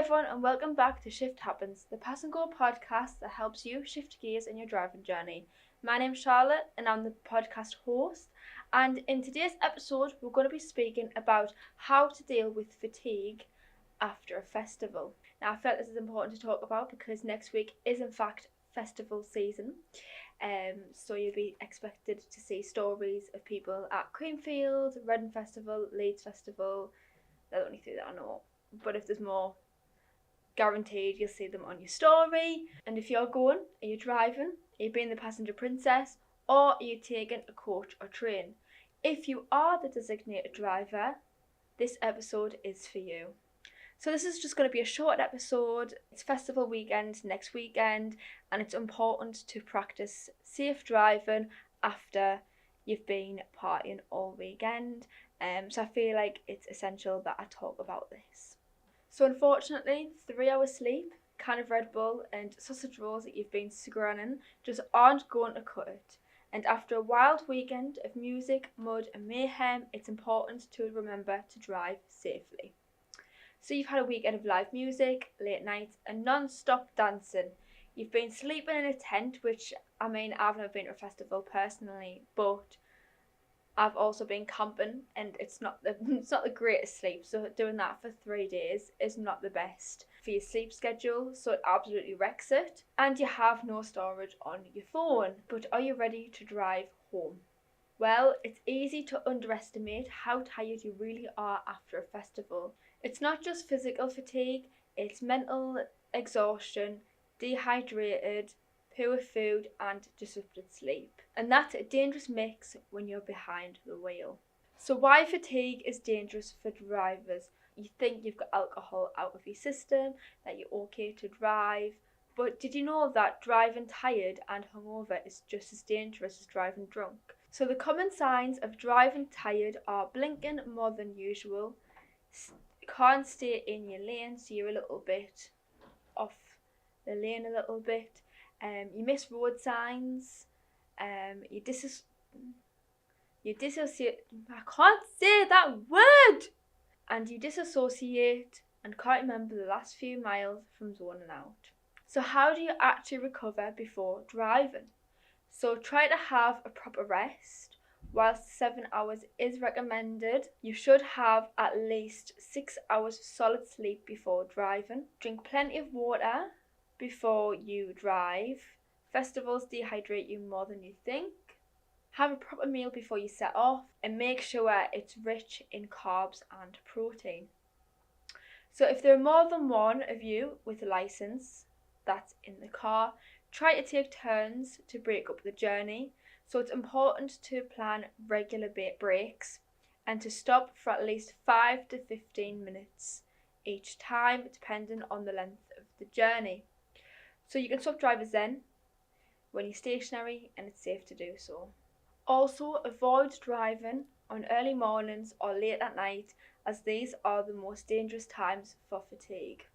everyone, and welcome back to Shift Happens, the Pass and Go podcast that helps you shift gears in your driving journey. My name's Charlotte and I'm the podcast host, and in today's episode we're going to be speaking about how to deal with fatigue after a festival. Now I felt this is important to talk about because next week is in fact festival season, so you'll be expected to see stories of people at Creamfields, Reading Festival, Leeds Festival. They're the only three that I know, but if there's more, guaranteed you'll see them on your story. And if you're going, are you driving, are you being the passenger princess, or are you taking a coach or train? If you are the designated driver, this episode is for you. So this is just going to be a short episode. It's festival weekend next weekend, and it's important to practice safe driving after you've been partying all weekend. So I feel like it's essential that I talk about this. So unfortunately, 3 hours sleep, can of Red Bull and sausage rolls that you've been scranning just aren't going to cut it. And after a wild weekend of music, mud and mayhem, it's important to remember to drive safely. So you've had a weekend of live music, late nights and non-stop dancing. You've been sleeping in a tent, which, I've never been to a festival personally, but I've also been camping, and it's not the greatest sleep, so doing that for 3 days is not the best for your sleep schedule, so it absolutely wrecks it. And you have no storage on your phone. But are you ready to drive home? Well, it's easy to underestimate how tired you really are after a festival. It's not just physical fatigue, it's mental exhaustion, dehydrated, poor food and disrupted sleep. And that's a dangerous mix when you're behind the wheel. So why fatigue is dangerous for drivers? You think you've got alcohol out of your system, that you're okay to drive, but did you know that driving tired and hungover is just as dangerous as driving drunk? So the common signs of driving tired are blinking more than usual, can't stay in your lane, so you're a little bit off the lane a little bit. You miss road signs, you dissociate, I can't say that word, and you disassociate and can't remember the last few miles from zoning out. So how do you actually recover before driving? So try to have a proper rest. Whilst 7 hours is recommended, you should have at least 6 hours of solid sleep before driving. Drink plenty of water before you drive. Festivals dehydrate you more than you think. Have a proper meal before you set off, and make sure it's rich in carbs and protein. So if there are more than one of you with a license that's in the car, try to take turns to break up the journey. So it's important to plan regular breaks and to stop for at least 5 to 15 minutes each time, depending on the length of the journey. So you can stop drivers then when you're stationary and it's safe to do so. Also, avoid driving on early mornings or late at night, as these are the most dangerous times for fatigue.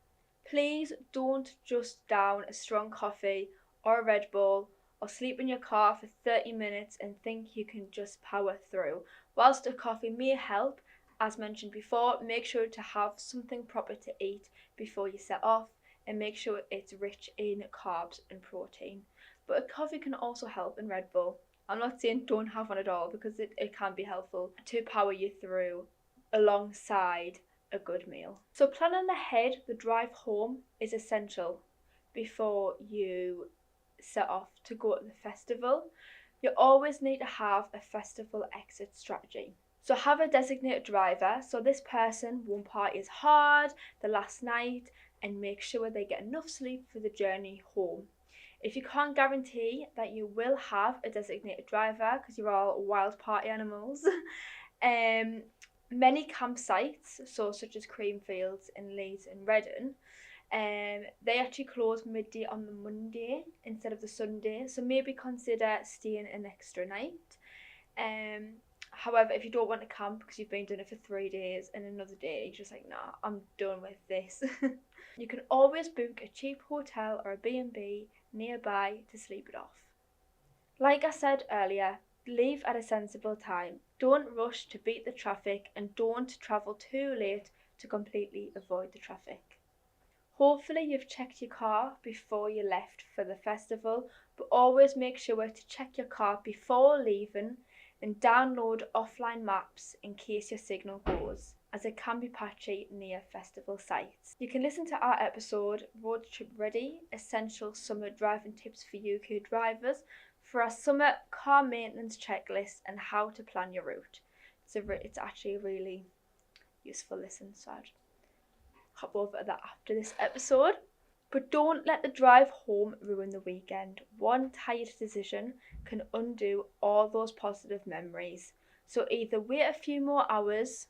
Please don't just down a strong coffee or a Red Bull or sleep in your car for 30 minutes and think you can just power through. Whilst a coffee may help, as mentioned before, make sure to have something proper to eat before you set off, and make sure it's rich in carbs and protein. But a coffee can also help in Red Bull. I'm not saying don't have one at all, because it can be helpful to power you through alongside a good meal. So planning ahead the drive home is essential before you set off to go to the festival. You always need to have a festival exit strategy. So have a designated driver, so this person won't party as hard the last night, and make sure they get enough sleep for the journey home. If you can't guarantee that you will have a designated driver because you're all wild party animals, many campsites, such as Creamfields in Leeds and Reading, they actually close midday on the Monday instead of the Sunday, so maybe consider staying an extra night. However, if you don't want to camp because you've been doing it for 3 days and another day you're just like, nah, I'm done with this, you can always book a cheap hotel or a B&B nearby to sleep it off. Like I said earlier, leave at a sensible time. Don't rush to beat the traffic, and don't travel too late to completely avoid the traffic. Hopefully you've checked your car before you left for the festival, but always make sure to check your car before leaving and download offline maps in case your signal goes, as it can be patchy near festival sites. You can listen to our episode, Road Trip Ready, Essential Summer Driving Tips for UK Drivers, for our summer car maintenance checklist and how to plan your route. It's actually a really useful listen, so I'd hop over to that after this episode. But don't let the drive home ruin the weekend. One tired decision can undo all those positive memories. So either wait a few more hours,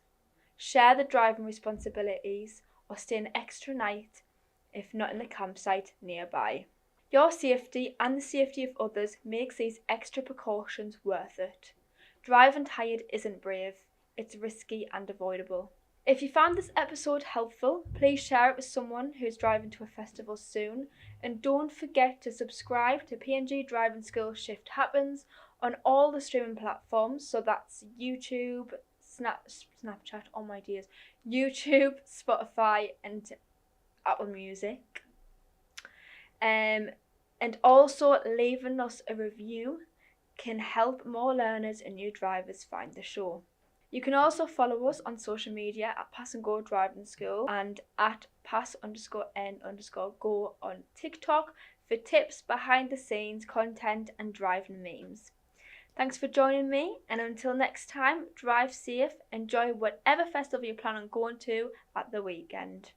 share the driving responsibilities, or stay an extra night, if not in the campsite nearby. Your safety and the safety of others makes these extra precautions worth it. Driving tired isn't brave, it's risky and avoidable. If you found this episode helpful, please share it with someone who's driving to a festival soon, and don't forget to subscribe to PNG Driving School Shift Happens on all the streaming platforms, so that's YouTube, Snapchat, oh my dears, YouTube, Spotify and Apple Music. And also leaving us a review can help more learners and new drivers find the show. You can also follow us on social media at Pass and Go Driving School and at pass_n_go on TikTok for tips, behind the scenes content and driving memes. Thanks for joining me, and until next time, drive safe, enjoy whatever festival you plan on going to at the weekend.